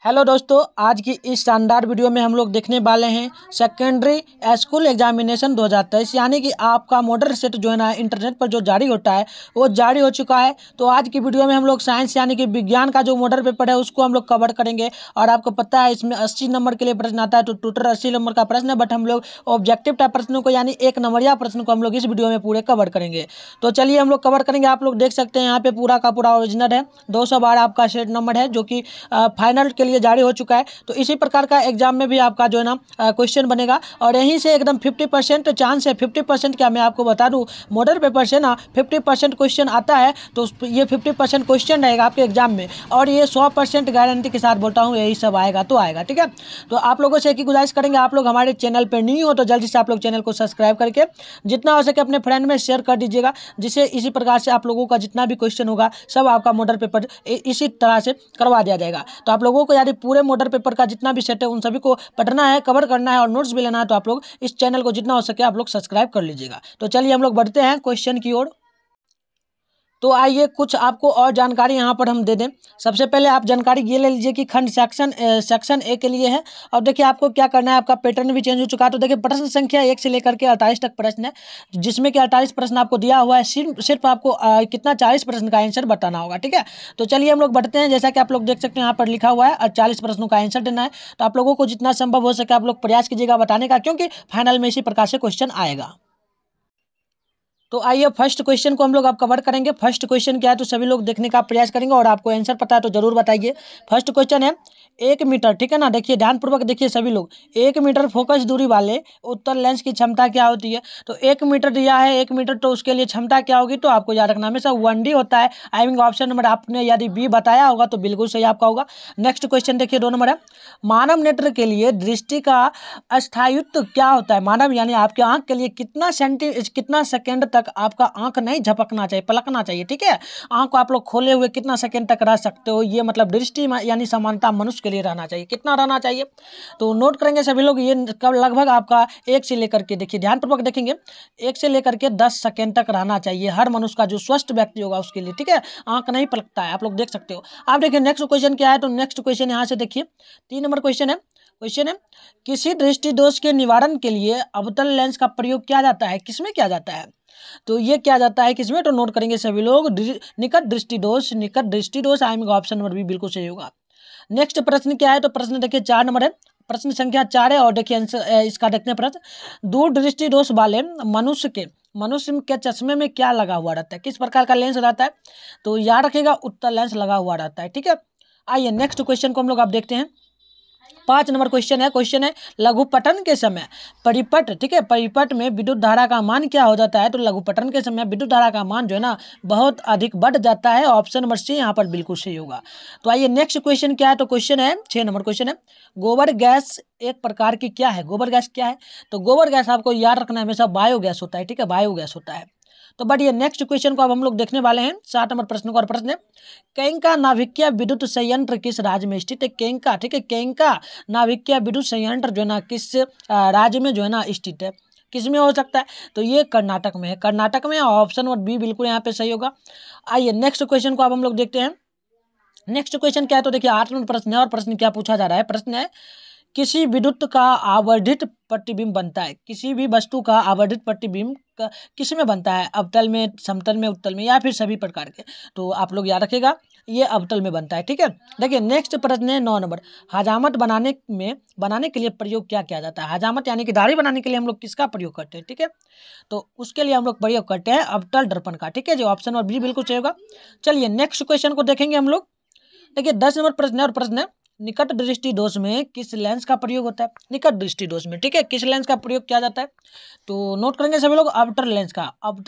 Hello दोस्तों, आज की इस शानदार वीडियो में हम लोग देखने वाले हैं सेकेंडरी स्कूल एग्जामिनेशन 2023 यानी कि आपका मॉडल सेट जो है ना इंटरनेट पर जो जारी होता है वो जारी हो चुका है। तो आज की वीडियो में हम लोग साइंस यानी कि विज्ञान का जो मॉडल पेपर है उसको हम लोग कवर करेंगे। और आपको पता है इसमें 80 नंबर के लिए प्रश्न आता है, तो टोटल 80 नंबर का प्रश्न है, बट हम लोग ऑब्जेक्टिव टाइप प्रश्नों को यानी एक नंबरिया प्रश्न को हम लोग इस वीडियो में पूरे कवर करेंगे। तो चलिए हम लोग कवर करेंगे। आप लोग देख सकते हैं यहाँ पे पूरा का पूरा ओरिजिनल है, 212 आपका सेट नंबर है जो कि फाइनल के लिए जारी हो चुका है। तो इसी प्रकार का एग्जाम में भी आपका जो है ना क्वेश्चन बनेगा और यहीं से एकदम 50% चांस है। 50% क्या मैं आपको बता दूं, मॉडल पेपर से ना 50% क्वेश्चन आता है, तो ये 50% क्वेश्चन रहेगा आपके एग्जाम में और ये 100% गारंटी के साथ बोलता हूँ यही सब आएगा तो आएगा। ठीक है, तो आप लोगों से एक ही गुजारिश करेंगे, आप लोग हमारे चैनल पर न्यू हो तो जल्दी से आप लोग चैनल को सब्सक्राइब करके जितना हो सके अपने फ्रेंड में शेयर कर दीजिएगा, जिससे इसी प्रकार से आप लोगों का जितना भी क्वेश्चन होगा सब आपका मॉडल पेपर इसी तरह से करवा दिया जाएगा। तो आप लोगों को यदि पूरे मॉडल पेपर का जितना भी सेट है उन सभी को पढ़ना है, कवर करना है और नोट्स भी लेना है, तो आप लोग इस चैनल को जितना हो सके आप लोग सब्सक्राइब कर लीजिएगा। तो चलिए हम लोग बढ़ते हैं क्वेश्चन की ओर। तो आइए कुछ आपको और जानकारी यहाँ पर हम दे दें। सबसे पहले आप जानकारी ये ले लीजिए कि खंड सेक्शन ए के लिए है। और देखिए आपको क्या करना है, आपका पैटर्न भी चेंज हो चुका है। तो देखिए प्रश्न संख्या 1 से लेकर के 48 तक प्रश्न है, जिसमें कि 48 प्रश्न आपको दिया हुआ है। सिर्फ आपको कितना 40 प्रश्न का आंसर बताना होगा। ठीक है, तो चलिए हम लोग बढ़ते हैं। जैसा कि आप लोग देख सकते हैं यहाँ पर लिखा हुआ है और 40 प्रश्नों का आंसर देना है। तो आप लोगों को जितना संभव हो सके आप लोग प्रयास कीजिएगा बताने का, क्योंकि फाइनल में इसी प्रकार से क्वेश्चन आएगा। तो आइए फर्स्ट क्वेश्चन को हम लोग अब कवर करेंगे। फर्स्ट क्वेश्चन क्या है तो सभी लोग देखने का प्रयास करेंगे और आपको आंसर पता है तो जरूर बताइए। फर्स्ट क्वेश्चन है 1 मीटर, ठीक है ना, देखिए ध्यानपूर्वक देखिए सभी लोग। 1 मीटर फोकस दूरी वाले उत्तल लेंस की क्षमता क्या होती है। तो 1 मीटर दिया है, 1 मीटर, तो उसके लिए क्षमता क्या होगी, तो आपको याद रखना हमेशा 1D होता है। आई मीन ऑप्शन नंबर आपने यदि बी बताया होगा तो बिल्कुल सही आपका होगा। नेक्स्ट क्वेश्चन देखिए 2 नंबर है, मानव नेत्र के लिए दृष्टि का स्थायित्व क्या होता है। मानव यानी आपके आंख के लिए कितना सेकेंड तक आपका आंख नहीं झपकना चाहिए, पलकना चाहिए। ठीक है, आंख को आप लोग खोले हुए कितना सेकंड तक रह सकते हो, ये मतलब दृष्टि यानी समानता मनुष्य के लिए रहना चाहिए, कितना रहना चाहिए। तो नोट करेंगे सभी लोग, ये कब लगभग आपका 1 से लेकर के देखिए ध्यानपूर्वक देखेंगे 1 से लेकर के 10 सेकंड तक रहना चाहिए हर मनुष्य का जो स्वस्थ व्यक्ति होगा उसके लिए। ठीक है, आंख नहीं पलकता है, आप लोग देख सकते हो। आप देखिए नेक्स्ट क्वेश्चन क्या है, तो नेक्स्ट क्वेश्चन यहाँ से देखिए 3 नंबर क्वेश्चन है। किसी दृष्टि दोष के निवारण के लिए अवतल लेंस का प्रयोग किया जाता है, किसमें किया जाता है, तो ये क्या जाता है किसमें, तो नोट करेंगे सभी लोग निकट दृष्टि दोष आई मीन ऑप्शन नंबर भी बिल्कुल सही होगा। नेक्स्ट प्रश्न क्या है, तो प्रश्न देखिए 4 नंबर है, प्रश्न संख्या 4 है और देखिए आंसर इसका देखते हैं प्रश्न। दूर दृष्टि दोष वाले मनुष्य के चश्मे में क्या लगा हुआ रहता है, किस प्रकार का लेंस रहता है, तो याद रखिएगा उत्तल लेंस लगा हुआ रहता है। ठीक है, आइए नेक्स्ट क्वेश्चन को हम लोग आप देखते हैं। 5 नंबर क्वेश्चन है लघुपठन के समय परिपट, ठीक है, परिपट में विद्युत धारा का मान क्या हो जाता है, तो लघुपठन के समय विद्युत धारा का मान जो है ना बहुत अधिक बढ़ जाता है। ऑप्शन नंबर सी यहाँ पर बिल्कुल सही होगा। तो आइए नेक्स्ट क्वेश्चन क्या है, तो क्वेश्चन है 6 नंबर क्वेश्चन है, गोबर गैस एक प्रकार की क्या है, गोबर गैस क्या है, तो गोबर गैस आपको याद रखना है हमेशा बायोगैस होता है। ठीक है, बायोगैस होता है। तो बढ़िए नेक्स्ट क्वेश्चन को अब हम लोग देखने वाले हैं 7 नंबर प्रश्न को। और प्रश्न है केंका नाभिकीय विद्युत संयंत्र किस राज्य में स्थित है, केंका, ठीक है, केंका नाभिकीय विद्युत संयंत्र जो है ना किस राज्य में जो है ना स्थित है, किस में हो सकता है, तो ये कर्नाटक में है, कर्नाटक में। ऑप्शन नंबर बी बिल्कुल यहाँ पे सही होगा। आइए नेक्स्ट क्वेश्चन को अब हम लोग देखते हैं। नेक्स्ट क्वेश्चन क्या है, तो देखिए 8 नंबर प्रश्न है और प्रश्न क्या पूछा जा रहा है, प्रश्न है किसी विद्युत का आवर्धित प्रतिबिंब बनता है, किसी भी वस्तु का आवर्धित प्रतिबिंब किस में बनता है, अवतल में, समतल में, उत्तल में या फिर सभी प्रकार के, तो आप लोग याद रखिएगा ये अवतल में बनता है। ठीक है, देखिए नेक्स्ट प्रश्न है 9 नंबर, हजामत बनाने के लिए प्रयोग क्या किया जाता है, हजामत यानी कि दाढ़ी बनाने के लिए हम लोग किसका प्रयोग करते हैं, ठीक है, तो उसके लिए हम लोग प्रयोग करते हैं अवतल दर्पण का। ठीक है, जो ऑप्शन नंबर बी बिल्कुल सही होगा। चलिए नेक्स्ट क्वेश्चन को देखेंगे हम लोग। देखिए 10 नंबर प्रश्न है और प्रश्न है निकट दृष्टि दोष में किस लेंस का प्रयोग होता है, निकट दृष्टि दोष में, ठीक है, किस लेंस का प्रयोग किया जाता है, तो नोट करेंगे सभी लोग अवतल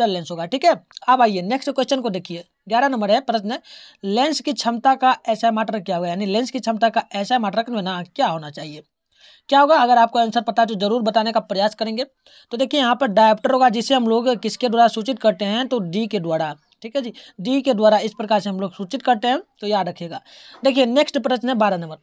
लेंस होगा। ठीक है, अब आइए नेक्स्ट क्वेश्चन को देखिए 11 नंबर है, प्रश्न है लेंस की क्षमता का ऐसा मात्रक क्या होगा, यानी लेंस की क्षमता का ऐसा मात्रक में ना क्या होना चाहिए, क्या होगा। अगर आपको आंसर पता है तो जरूर बताने का प्रयास करेंगे। तो देखिए यहाँ पर डायोप्टर होगा, जिसे हम लोग किसके द्वारा सूचित करते हैं, तो डी के द्वारा। ठीक है जी, डी के द्वारा इस प्रकार से हम लोग सूचित करते हैं, तो याद रखिएगा। देखिए नेक्स्ट प्रश्न है 12 नंबर,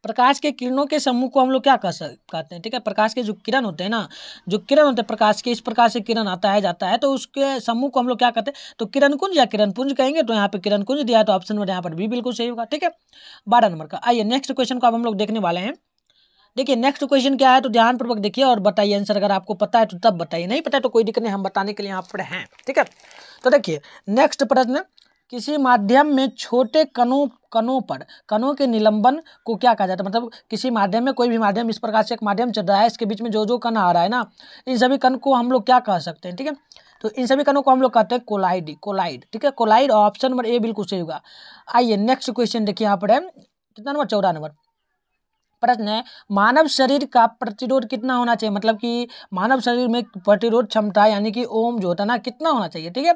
प्रकाश के किरणों के समूह को हम लोग क्या कहते हैं, ठीक है। प्रकाश के जो किरण होते हैं ना, जो किरण होते हैं प्रकाश के, इस प्रकार से किरण आता है जाता है, तो उसके समूह को हम लोग क्या कहते हैं, तो किरणकुंज या किरणपुंज कहेंगे। तो यहाँ पे किरणकुंज दिया है, तो ऑप्शन नंबर यहाँ पर भी बिल्कुल सही होगा, ठीक है। 12 नंबर का। आइए नेक्स्ट क्वेश्चन को अब हम लोग देखने वाले हैं। देखिए नेक्स्ट क्वेश्चन क्या है, तो ध्यानपूर्वक देखिए और बताइए आंसर। अगर आपको पता है तो तब बताइए, नहीं पता है तो कोई दिक्कत नहीं, हम बताने के लिए यहाँ पर हैं, ठीक है। तो देखिए नेक्स्ट प्रश्न, किसी माध्यम में छोटे कणों के निलंबन को क्या कहा जाता है। मतलब किसी माध्यम में, कोई भी माध्यम, इस प्रकार से एक माध्यम चल रहा है, इसके बीच में जो जो कण आ रहा है ना, इन सभी कण को हम लोग क्या कह सकते हैं, ठीक है। तो इन सभी कणों को हम लोग कहते हैं कोलाइड, ठीक है, कोलाइड। ऑप्शन नंबर ए बिल्कुल सही होगा। आइए नेक्स्ट क्वेश्चन देखिए यहाँ पर है, कितना नंबर, 14 नंबर प्रश्न है, मानव शरीर का प्रतिरोध कितना होना चाहिए। मतलब कि मानव शरीर में प्रतिरोध क्षमता यानी कि ओम जो होता है ना, कितना होना चाहिए, ठीक है।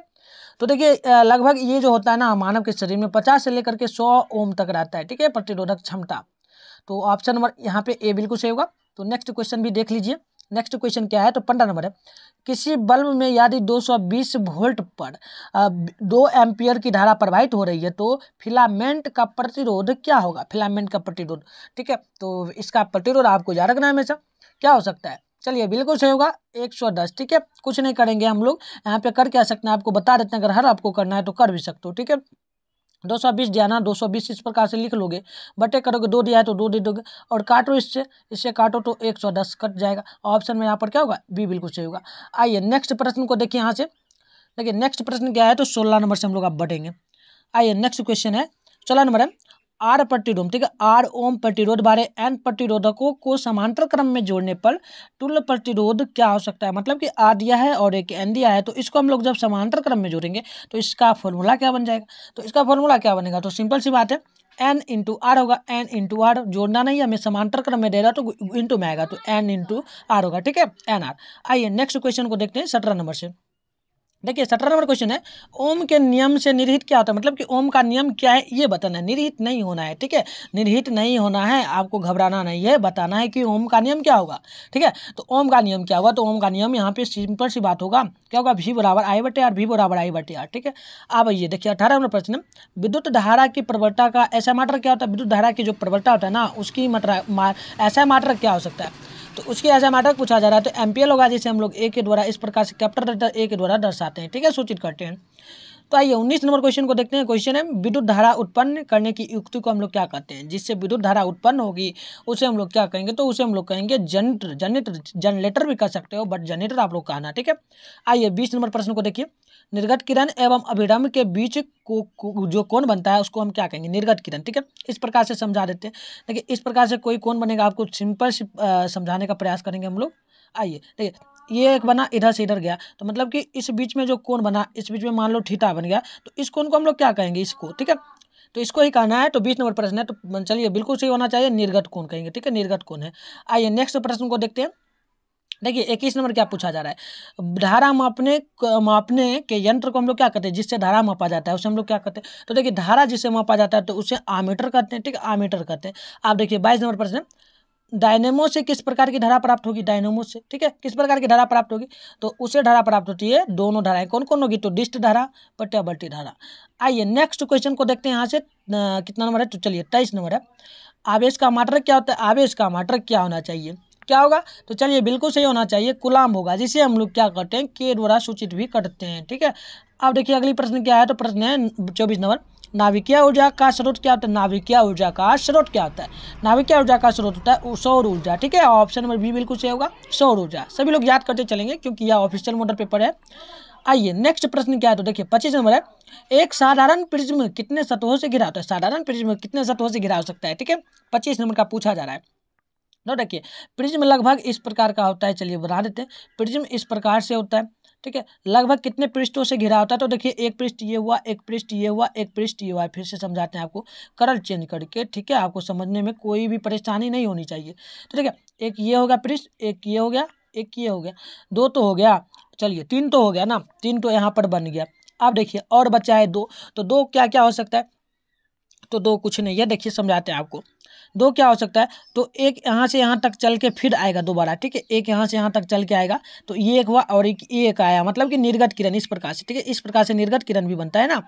तो देखिए लगभग ये जो होता है ना मानव के शरीर में 50 से लेकर के 100 ओम तक रहता है, ठीक है, प्रतिरोधक क्षमता। तो ऑप्शन नंबर यहाँ पे ए बिल्कुल सही होगा। तो नेक्स्ट क्वेश्चन भी देख लीजिए। नेक्स्ट क्वेश्चन क्या है, तो 15 नंबर है, किसी बल्ब में यदि 220 वोल्ट पर 2 एम्पियर की धारा प्रवाहित हो रही है तो फिलामेंट का प्रतिरोध क्या होगा। फिलामेंट का प्रतिरोध, ठीक है। तो इसका प्रतिरोध आपको याद रखना है हमेशा, क्या हो सकता है। चलिए बिल्कुल सही होगा 110, ठीक है। कुछ नहीं करेंगे हम लोग यहाँ पे, कर क्या सकते हैं आपको बता देते हैं। अगर हर आपको करना है तो कर भी सकते हो, ठीक है। 220 दिया ना, 220 इस प्रकार से लिख लोगे, बटे करोगे, 2 दिया है तो 2 दे दोगे, और काटो इससे काटो तो 110 कट जाएगा। ऑप्शन में यहाँ पर क्या होगा, बी बिल्कुल सही होगा। आइए नेक्स्ट प्रश्न को देखिए यहाँ से। देखिए नेक्स्ट प्रश्न क्या है, तो 16 नंबर से हम लोग अब बढ़ेंगे। आइए नेक्स्ट क्वेश्चन है, 16 नंबर है, आर प्रतिरोध, ठीक है, आर ओम प्रतिरोध बारे एन प्रतिरोधकों को समांतर क्रम में जोड़ने पर तुल्य प्रतिरोध क्या हो सकता है। मतलब कि आर दिया है और एक एन दिया है, तो इसको हम लोग जब समांतर क्रम में जोड़ेंगे तो इसका फॉर्मूला क्या बन जाएगा। तो इसका फॉर्मूला क्या बनेगा, तो सिंपल सी बात है, एन इंटू आर होगा। एन इंटू आर जोड़ना नहीं, हमें समांतर क्रम में दे रहा तो इंटू में आएगा, तो एन इंटू आर होगा, ठीक है, एन आर। आइए नेक्स्ट क्वेश्चन को देखते हैं 17 नंबर से। देखिए 17 नंबर क्वेश्चन है, ओम के नियम से निर्हित क्या होता है। मतलब कि ओम का नियम क्या है ये बताना है, निर्हित नहीं होना है, ठीक है, निर्हित नहीं होना है, आपको घबराना नहीं है, बताना है कि ओम का नियम क्या होगा, ठीक है। तो ओम का नियम क्या होगा, तो ओम का नियम यहाँ पे सिंपल सी बात होगा, क्या होगा, V बराबर I बटे आर, V बराबर I बटे आर, ठीक है। अब ये देखिए 18 नंबर प्रश्न, विद्युत धारा की प्रवणता का ऐसा मात्रा क्या होता है। विद्युत धारा की जो प्रवणता होता है ना, उसकी मात्रा ऐसा मात्रा क्या हो सकता है, तो उसकी ऐसा मैटर पूछा जा रहा है, तो एम्पियर होगा, जिसे हम लोग ए के द्वारा इस प्रकार से कैपिटल लेटर ए के द्वारा दर्शाते हैं, ठीक है, सूचित करते हैं। तो आइए 19 नंबर क्वेश्चन को देखते हैं। क्वेश्चन है, विद्युत धारा उत्पन्न करने की युक्ति को हम लोग क्या कहते हैं। जिससे विद्युत धारा उत्पन्न होगी उसे हम लोग क्या कहेंगे, तो उसे हम लोग कहेंगे जनरेटर भी कह सकते हो, बट जनरेटर आप लोग कहना, ठीक है। आइए 20 नंबर प्रश्न को देखिए, निर्गत किरण एवं अभिरम के बीच को जो कोण बनता है उसको हम क्या कहेंगे, निर्गत किरण, ठीक है। इस प्रकार से समझा देते हैं। देखिए इस प्रकार से कोई कोण बनेगा, आपको सिंपल समझाने का प्रयास करेंगे हम लोग। आइए देखिए, ये एक बना, इधर से इधर गया, तो मतलब कि इस बीच में जो कोण बना, इस बीच में मान लो थीटा बन गया, तो इस कोण को हम लोग क्या कहेंगे, इसको, ठीक है। तो इसको ही कहना है। तो 20 नंबर प्रश्न है, तो चलिए बिल्कुल सही होना चाहिए, निर्गत कोण कहेंगे, ठीक है, निर्गत कोण है। आइए नेक्स्ट प्रश्न को देखते हैं। देखिए 21 नंबर क्या पूछा जा रहा है, धारा मापने के यंत्र को हम लोग क्या कहते हैं, जिससे धारा मापा जाता है उसे हम लोग क्या कहते हैं। तो देखिए धारा जिससे मापा जाता है तो उसे आमीटर कहते हैं, ठीक है, आमीटर कहते हैं। आप देखिए 22 नंबर प्रश्न, डायनेमो से किस प्रकार की धारा प्राप्त होगी, डायनेमो से, ठीक है, किस प्रकार की धारा प्राप्त होगी, तो उसे धारा प्राप्त होती है, दोनों धाराएं कौन कौन होगी, तो डिस्ट धारा, प्रत्यावर्ती धारा। आइए नेक्स्ट क्वेश्चन को देखते हैं यहाँ से, कितना नंबर है, तो चलिए 23 नंबर है, आवेश का मात्रक क्या होता है, आवेश का मात्रक क्या होना चाहिए, क्या होगा, तो चलिए बिल्कुल सही होना चाहिए, कूलाम होगा, जिसे हम लोग क्या करते हैं, के द्वारा सूचित भी करते हैं, ठीक है। अब देखिए अगली प्रश्न क्या है, तो प्रश्न है 24 नंबर, नाभिकीय ऊर्जा का स्रोत क्या होता है। नाभिकीय ऊर्जा का स्रोत क्या होता है, नाभिकीय ऊर्जा का स्रोत होता है सौर ऊर्जा, ठीक है। ऑप्शन नंबर बी बिल्कुल सही होगा, सौर ऊर्जा। सभी लोग याद करते चलेंगे क्योंकि यह ऑफिशियल मॉडल पेपर है। आइए नेक्स्ट प्रश्न क्या है, तो देखिए 25 नंबर है, एक साधारण प्रिज्म कितने सतहों से घिरा होता है, साधारण प्रिज्म कितने सतहों से घिरा हो सकता है, ठीक है, 25 नंबर का पूछा जा रहा है। तो देखिए प्रिज्म लगभग इस प्रकार का होता है, चलिए बता देते हैं, प्रिज्म इस प्रकार से होता है, ठीक है, लगभग कितने पृष्ठों से घिरा होता है, तो देखिए एक पृष्ठ ये हुआ, एक पृष्ठ ये हुआ, एक पृष्ठ ये हुआ। फिर से समझाते हैं आपको कलर चेंज करके, ठीक है, आपको समझने में कोई भी परेशानी नहीं होनी चाहिए। तो ठीक है, एक ये हो गया पृष्ठ, एक ये हो गया, एक ये हो गया, 2 तो हो गया, चलिए 3 तो हो गया ना, 3 तो यहाँ पर बन गया। अब देखिए और बचा है 2, तो 2 क्या क्या हो सकता है, तो 2 कुछ नहीं है, देखिए समझाते हैं आपको। 2 क्या हो सकता है, तो एक यहाँ से यहाँ तक चल के फिर आएगा दोबारा, ठीक है, एक यहाँ से यहाँ तक चल के आएगा, तो ये एक हुआ और एक आया, मतलब कि निर्गत किरण इस प्रकार से, ठीक है, इस प्रकार से निर्गत किरण भी बनता है ना,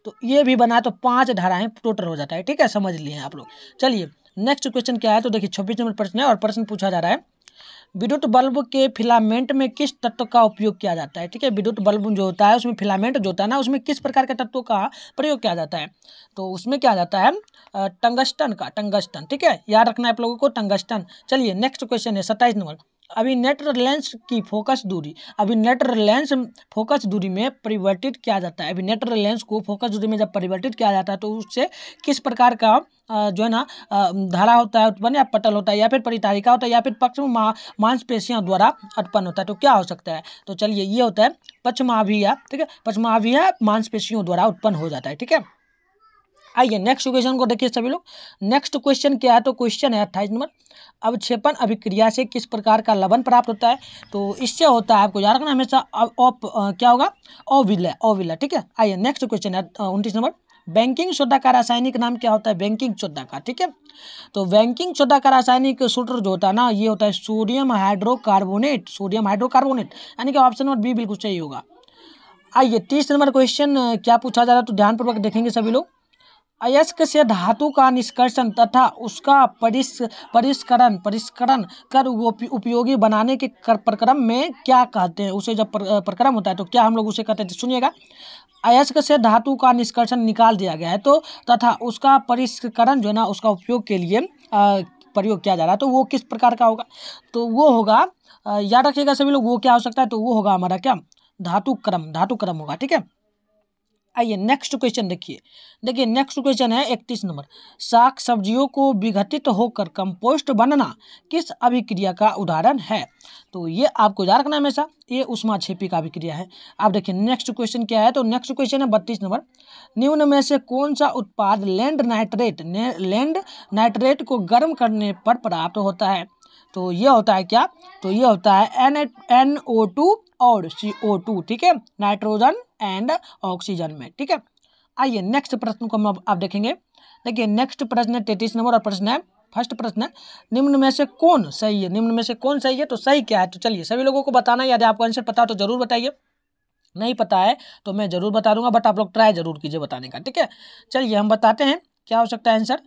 तो ये भी बना, तो 5 धाराएं टोटल हो जाता है, ठीक है, समझ लिए आप लोग। चलिए नेक्स्ट क्वेश्चन क्या है, तो देखिए 26 नंबर प्रश्न है और प्रश्न पूछा जा रहा है विद्युत बल्ब के फिलामेंट में किस तत्व का उपयोग किया जाता है। ठीक है, विद्युत बल्ब जो होता है उसमें फिलामेंट जो होता है ना, उसमें किस प्रकार के तत्वों का प्रयोग किया जाता है, तो उसमें क्या जाता है टंगस्टन का, टंगस्टन। ठीक है, याद रखना है आप लोगों को, टंगस्टन। चलिए नेक्स्ट क्वेश्चन है 27 नंबर। अभिनेत्र लेंस की फोकस दूरी, अभिनेत्र लेंस फोकस दूरी में परिवर्तित किया जाता है। अभिनेत्र लेंस को फोकस दूरी में जब परिवर्तित किया जाता है तो उससे किस प्रकार का जो है ना धारा होता है उत्पन्न, या पटल होता है, या फिर परितारिका होता है, या फिर पक्ष मांसपेशियों द्वारा उत्पन्न होता है, तो क्या हो सकता है। तो चलिए ये होता है पश्चमाभिया। ठीक है, पश्चमाभिया मांसपेशियों द्वारा उत्पन्न हो जाता है। ठीक है, आइए नेक्स्ट क्वेश्चन को देखिए सभी लोग। नेक्स्ट क्वेश्चन क्या है, तो क्वेश्चन है 28 नंबर। अवक्षेपण अभिक्रिया से किस प्रकार का लवण प्राप्त होता है, तो इससे होता है, आपको याद रखना हमेशा क्या होगा, अविलय, अविलय। ठीक है, आइए नेक्स्ट क्वेश्चन है 29 नंबर। बैंकिंग सोडा का रासायनिक नाम क्या होता है, बैंकिंग सोडा का। ठीक है, तो बैंकिंग सोडा का रासायनिक सूत्र जो होता है ना, ये होता है सोडियम हाइड्रोकार्बोनेट, सोडियम हाइड्रोकार्बोनेट, यानी कि ऑप्शन नंबर बी बिल्कुल सही होगा। आइए 30 नंबर क्वेश्चन क्या पूछा जा रहा है, तो ध्यानपूर्वक देखेंगे सभी लोग। अयस्क से धातु का निष्कर्षण तथा उसका परिष्करण कर उपयोगी बनाने के प्रक्रम में क्या कहते हैं, उसे जब प्रक्रम होता है तो क्या हम लोग उसे कहते हैं, सुनिएगा। अयस्क से धातु का निष्कर्षण निकाल दिया गया है तो तथा उसका परिष्करण जो है ना उसका उपयोग के लिए प्रयोग किया जा रहा है, तो वो किस प्रकार का होगा, तो वो होगा याद रखिएगा सभी लोग, वो क्या हो सकता है, तो वो होगा हमारा क्या, धातु क्रम होगा। ठीक है, आइए नेक्स्ट क्वेश्चन देखिए नेक्स्ट क्वेश्चन है 31 नंबर। साग सब्जियों को विघटित होकर कंपोस्ट बनना किस अभिक्रिया का उदाहरण है, तो ये आपको याद रखना हमेशा, ये ऊष्माक्षेपी का अभिक्रिया है। आप देखिए नेक्स्ट क्वेश्चन क्या है, तो नेक्स्ट क्वेश्चन है 32 नंबर। निम्न में से कौन सा उत्पाद लैंड नाइट्रेट को गर्म करने पर प्राप्त होता है, तो ये होता है क्या, तो ये होता है NO2 और CO2। ठीक है, नाइट्रोजन एंड ऑक्सीजन में। ठीक है, आइए नेक्स्ट प्रश्न को हम आप देखेंगे। देखिए नेक्स्ट प्रश्न है 33 नंबर और प्रश्न है, फर्स्ट प्रश्न है निम्न में से कौन सही है, निम्न में से कौन सही है, तो सही क्या है, तो चलिए सभी लोगों को बताना है, यदि आपको आंसर पता हो तो जरूर बताइए, नहीं पता है तो मैं जरूर बता दूंगा, बट आप लोग ट्राई जरूर कीजिए बताने का। ठीक है, चलिए हम बताते हैं क्या हो सकता है आंसर,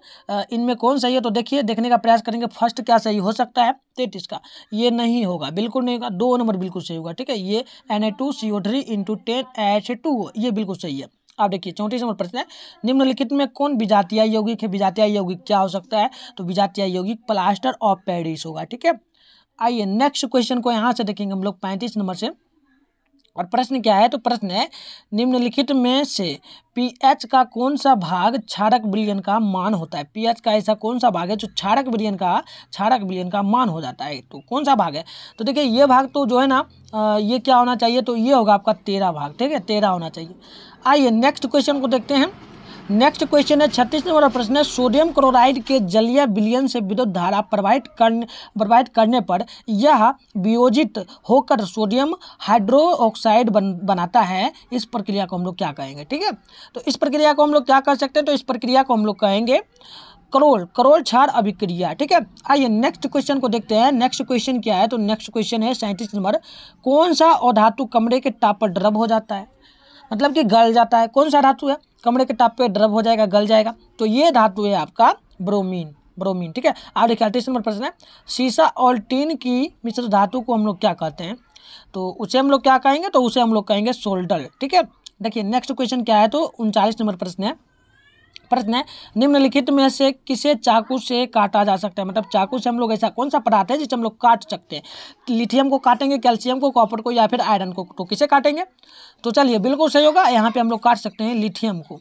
इनमें कौन सही है, तो देखिए देखने का प्रयास करेंगे। फर्स्ट क्या सही हो सकता है, 33 का, ये नहीं होगा, बिल्कुल नहीं होगा। 2 नंबर बिल्कुल सही होगा। ठीक है, ये Na2CO3 × 10H2 ये बिल्कुल सही है। आप देखिए 34 नंबर प्रश्न है निम्नलिखित में कौन विजातीय यौगिक है, विजातीय यौगिक क्या हो सकता है, तो विजातीय यौगिक प्लास्टर ऑफ पेरिस होगा। ठीक है, आइए नेक्स्ट क्वेश्चन को यहाँ से देखेंगे हम लोग 35 नंबर से, और प्रश्न क्या है, तो प्रश्न है निम्नलिखित में से पीएच का कौन सा भाग क्षारक विलयन का मान होता है, पीएच का ऐसा कौन सा भाग है जो क्षारक विलयन का मान हो जाता है, तो कौन सा भाग है, तो देखिए ये भाग तो जो है ना ये क्या होना चाहिए, तो ये होगा आपका 13 भाग। ठीक है, 13 होना चाहिए। आइए नेक्स्ट क्वेश्चन को देखते हैं। नेक्स्ट क्वेश्चन है 36 नंबर प्रश्न है सोडियम क्लोराइड के जलीय विलयन से विद्युत धारा प्रवाहित करने पर यह वियोजित होकर सोडियम हाइड्रोक्साइड बनाता है, इस प्रक्रिया को हम लोग क्या कहेंगे। ठीक है, तो इस प्रक्रिया को हम लोग क्या कर सकते हैं, तो इस प्रक्रिया को हम लोग कहेंगे करोल क्षार अभिक्रिया। ठीक है, आइए नेक्स्ट क्वेश्चन को देखते हैं। नेक्स्ट क्वेश्चन क्या है, तो नेक्स्ट क्वेश्चन है 37 नंबर। कौन सा अधातु कमरे के ताप पर द्रव हो जाता है, मतलब कि गल जाता है, कौन सा धातु है, कमरे के ताप पे द्रव हो जाएगा, गल जाएगा, तो ये धातु है आपका ब्रोमीन। ठीक है, आप देखिए 38 नंबर प्रश्न है सीसा और टीन की मिश्र धातु को हम लोग क्या कहते हैं, तो उसे हम लोग क्या कहेंगे, तो उसे हम लोग कहेंगे सोल्डर। ठीक है, देखिए नेक्स्ट क्वेश्चन क्या है, तो 39 नंबर प्रश्न है निम्नलिखित में से किसे चाकू से काटा जा सकता है, मतलब चाकू से हम लोग ऐसा कौन सा पदार्थ है जिसे हम लोग काट सकते हैं, लिथियम को काटेंगे, कैल्शियम को, कॉपर को, या फिर आयरन को, तो किसे काटेंगे, तो चलिए बिल्कुल सही होगा, यहाँ पे हम लोग काट सकते हैं लिथियम को।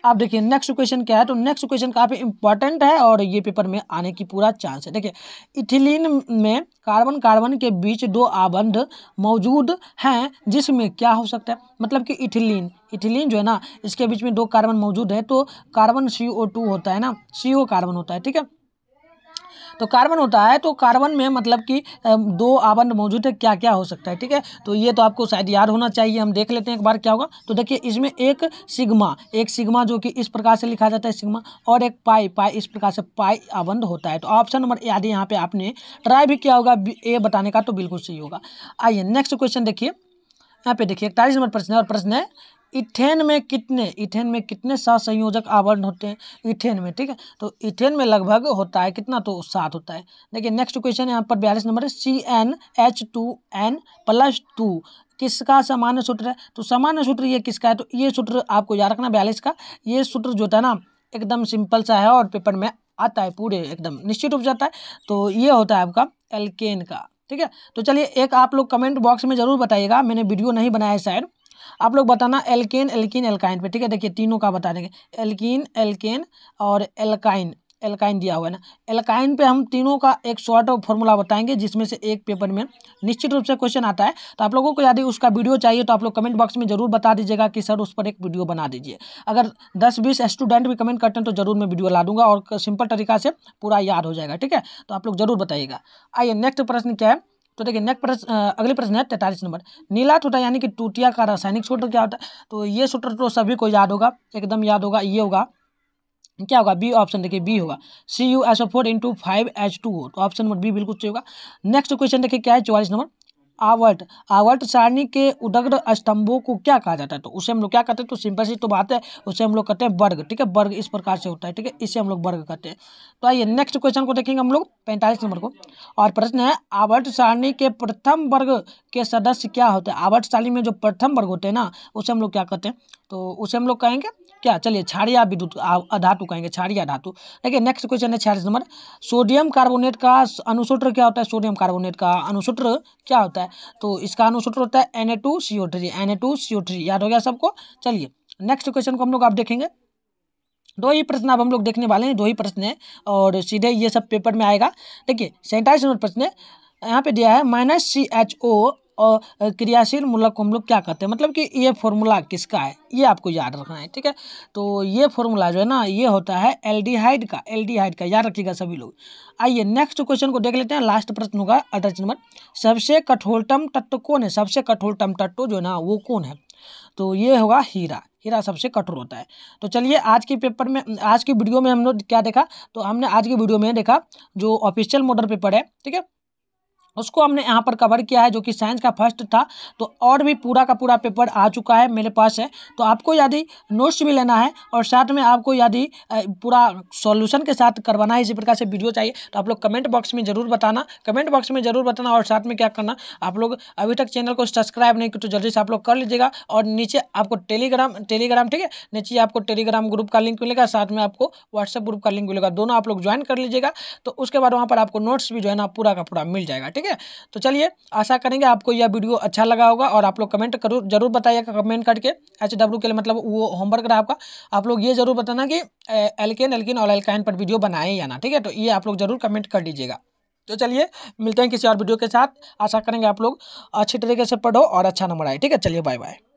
आप देखिए नेक्स्ट क्वेश्चन क्या है, तो नेक्स्ट क्वेश्चन काफ़ी इंपॉर्टेंट है और ये पेपर में आने की पूरा चांस है। देखिए इथिलीन में कार्बन के बीच 2 आबंध मौजूद हैं जिसमें क्या हो सकता है, मतलब कि इथिलीन जो है ना इसके बीच में 2 कार्बन मौजूद है, तो कार्बन CO2 होता है ना, CO कार्बन होता है। ठीक है, तो कार्बन होता है, तो कार्बन में मतलब कि 2 आबंध मौजूद है, क्या क्या हो सकता है। ठीक है, तो ये तो आपको शायद याद होना चाहिए, हम देख लेते हैं एक बार क्या होगा। तो देखिए इसमें एक सिग्मा जो कि इस प्रकार से लिखा जाता है सिग्मा, और एक पाई इस प्रकार से पाई आबंध होता है। तो ऑप्शन नंबर यदि यहाँ पे आपने ट्राई भी किया होगा ए बताने का, तो बिल्कुल सही होगा। आइए नेक्स्ट क्वेश्चन देखिए, यहाँ पे देखिए 41 नंबर प्रश्न है, और प्रश्न है इथेन में कितने सहसंयोजक आवरण होते हैं इथेन में, ठीक है। तो इथेन में लगभग होता है कितना, तो 7 होता है। देखिए नेक्स्ट क्वेश्चन यहाँ पर 42 नंबर है, CnH2n+2 किसका सामान्य सूत्र है। तो सामान्य सूत्र ये किसका है, तो ये सूत्र आपको याद रखना 42 का। ये सूत्र जो होता है ना एकदम सिंपल सा है और पेपर में आता है, पूरे एकदम निश्चित रूप से आता है। तो ये होता है आपका एल्केन का, ठीक है। तो चलिए एक आप लोग कमेंट बॉक्स में जरूर बताइएगा, मैंने वीडियो नहीं बनाया शायद, आप लोग बताना एल्केन एल्कीन एल्काइन पे, ठीक है। देखिए तीनों का बता देंगे, एल्कीन एल्केन और एल्काइन, एल्काइन दिया हुआ है ना। एल्काइन पे हम तीनों का एक शॉर्ट फॉर्मूला बताएंगे जिसमें से एक पेपर में निश्चित रूप से क्वेश्चन आता है। तो आप लोगों को यदि उसका वीडियो चाहिए तो आप लोग कमेंट बॉक्स में जरूर बता दीजिएगा कि सर उस पर एक वीडियो बना दीजिए। अगर 10-20 स्टूडेंट भी कमेंट करते हैं तो जरूर मैं वीडियो ला दूंगा और सिंपल तरीका से पूरा याद हो जाएगा, ठीक है। तो आप लोग जरूर बताइएगा। आइए नेक्स्ट प्रश्न क्या है, तो देखिए नेक्स्ट प्रश्न, अगले प्रश्न है 43 नंबर, नीला टूटा यानी कि टूटिया का रासायनिक सूत्र क्या होता है। तो ये सूत्र तो सभी को याद होगा, एकदम याद होगा, ये होगा क्या होगा, बी ऑप्शन, देखिए बी होगा, CuSO4 × 5H2O। तो ऑप्शन नंबर बी बिल्कुल सही होगा। नेक्स्ट क्वेश्चन देखिए क्या है 44 नंबर, आवर्त सारणी के उदग्र स्तंभों को क्या कहा जाता है। तो उसे हम लोग क्या कहते हैं, तो सिंपल सी तो बात है, उसे हम लोग कहते हैं वर्ग, ठीक है। वर्ग इस प्रकार से होता है, ठीक है, इसे हम लोग वर्ग कहते हैं। तो आइए नेक्स्ट क्वेश्चन को देखेंगे हम लोग 45 नंबर को, और प्रश्न है आवर्त सारणी के प्रथम वर्ग के सदस्य क्या होते हैं। आवर्त सारणी में जो प्रथम वर्ग होते हैं ना उसे हम लोग क्या कहते हैं, तो उसे हम लोग कहेंगे क्या, चलिए क्षारीय विद्युत धातु कहेंगे, क्षारीय धातु। देखिए नेक्स्ट क्वेश्चन है 46 नंबर, सोडियम कार्बोनेट का अनुसूत्र क्या होता है। सोडियम कार्बोनेट का अनुसूत्र क्या होता है, तो इसका अनुसूत्र होता है Na2CO3, Na2CO3, याद हो गया सबको। चलिए नेक्स्ट क्वेश्चन को हम लोग आप देखेंगे, 2 ही प्रश्न अब हम लोग देखने वाले हैं, 2 ही प्रश्न है और सीधे ये सब पेपर में आएगा। देखिए 47 नंबर प्रश्न है, यहाँ पे दिया है -CHO और क्रियाशील मूलक को हम लोग क्या कहते हैं, मतलब कि ये फॉर्मूला किसका है ये आपको याद रखना है, ठीक है। तो ये फॉर्मूला जो है ना ये होता है एल्डिहाइड का, याद रखिएगा सभी लोग। आइए नेक्स्ट क्वेश्चन को देख लेते हैं, लास्ट प्रश्न होगा 28 नंबर, सबसे कठोरतम तत्व कौन है। सबसे कठोरतम तत्व जो है ना वो कौन है, तो ये होगा हीरा सबसे कठोर होता है। तो चलिए आज के पेपर में, आज की वीडियो में हम लोग क्या देखा, तो हमने आज की वीडियो में देखा जो ऑफिशियल मॉडल पेपर है, ठीक है, उसको हमने यहाँ पर कवर किया है जो कि साइंस का फर्स्ट था। तो और भी पूरा का पूरा पेपर आ चुका है मेरे पास है, तो आपको यदि नोट्स भी लेना है और साथ में आपको यदि पूरा सॉल्यूशन के साथ करवाना है, इसी प्रकार से वीडियो चाहिए तो आप लोग कमेंट बॉक्स में जरूर बताना, और साथ में क्या करना, आप लोग अभी तक चैनल को सब्सक्राइब नहीं किया तो जल्दी से आप लोग कर लीजिएगा। और नीचे आपको टेलीग्राम, ठीक है, नीचे आपको टेलीग्राम ग्रुप का लिंक मिलेगा, साथ में आपको व्हाट्सएप ग्रुप का लिंक मिलेगा, दोनों आप लोग ज्वाइन कर लीजिएगा। तो उसके बाद वहाँ पर आपको नोट्स भी जो है ना पूरा का पूरा मिल जाएगा, ठीक है। तो चलिए आशा करेंगे आपको यह वीडियो अच्छा लगा होगा और आप लोग कमेंट जरूर बताइएगा, कमेंट करके HW के लिए, मतलब वो होमवर्क रहा आपका, आप लोग ये जरूर बताना कि एल्केन एल्कीन और एल्काइन पर वीडियो बनाए या ना, ठीक है। तो ये आप लोग जरूर कमेंट कर दीजिएगा। तो चलिए मिलते हैं किसी और वीडियो के साथ, आशा करेंगे आप लोग अच्छी तरीके से पढ़ो और अच्छा नंबर आए, ठीक है। चलिए बाय बाय।